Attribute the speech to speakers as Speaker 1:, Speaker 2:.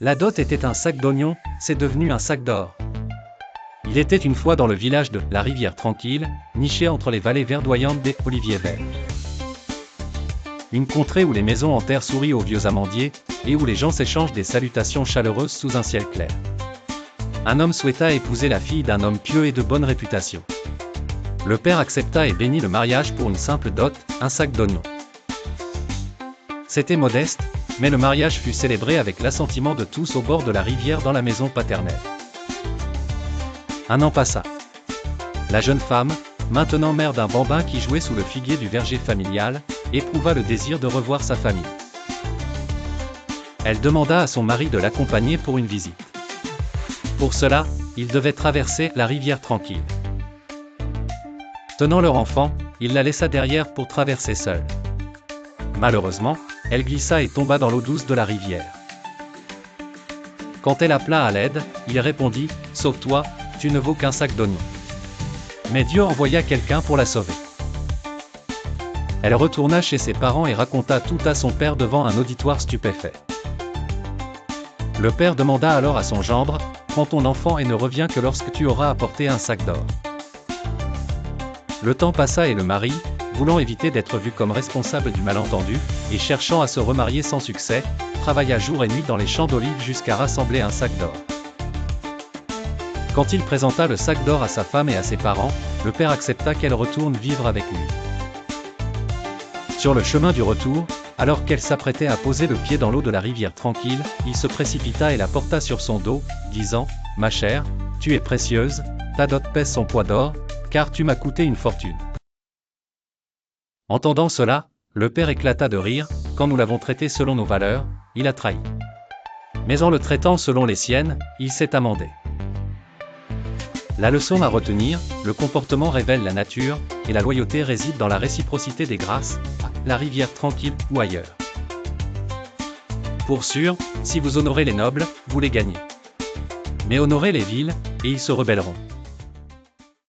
Speaker 1: La dot était un sac d'oignons, c'est devenu un sac d'or. Il était une fois dans le village de la Rivière Tranquille, niché entre les vallées verdoyantes des Oliviers verts. Une contrée où les maisons en terre sourient aux vieux amandiers, et où les gens s'échangent des salutations chaleureuses sous un ciel clair. Un homme souhaita épouser la fille d'un homme pieux et de bonne réputation. Le père accepta et bénit le mariage pour une simple dot, un sac d'oignons. C'était modeste, mais le mariage fut célébré avec l'assentiment de tous au bord de la rivière dans la maison paternelle. Un an passa. La jeune femme, maintenant mère d'un bambin qui jouait sous le figuier du verger familial, éprouva le désir de revoir sa famille. Elle demanda à son mari de l'accompagner pour une visite. Pour cela, ils devaient traverser la rivière Tranquille. Tenant leur enfant, il la laissa derrière pour traverser seule. Malheureusement, elle glissa et tomba dans l'eau douce de la rivière. Quand elle appela à l'aide, il répondit « Sauve-toi, tu ne vaux qu'un sac d'oignons. » Mais Dieu envoya quelqu'un pour la sauver. Elle retourna chez ses parents et raconta tout à son père devant un auditoire stupéfait. Le père demanda alors à son gendre « Prends ton enfant et ne reviens que lorsque tu auras apporté un sac d'or. » Le temps passa et le mari, voulant éviter d'être vu comme responsable du malentendu, et cherchant à se remarier sans succès, travailla jour et nuit dans les champs d'olives jusqu'à rassembler un sac d'or. Quand il présenta le sac d'or à sa femme et à ses parents, le père accepta qu'elle retourne vivre avec lui. Sur le chemin du retour, alors qu'elle s'apprêtait à poser le pied dans l'eau de la rivière Tranquille, il se précipita et la porta sur son dos, disant « Ma chère, tu es précieuse, ta dot pèse son poids d'or, car tu m'as coûté une fortune. » Entendant cela, le père éclata de rire. Quand nous l'avons traité selon nos valeurs, il a trahi. Mais en le traitant selon les siennes, il s'est amendé. La leçon à retenir, le comportement révèle la nature, et la loyauté réside dans la réciprocité des grâces, à la rivière Tranquille ou ailleurs. Pour sûr, si vous honorez les nobles, vous les gagnez. Mais honorez les vils, et ils se rebelleront.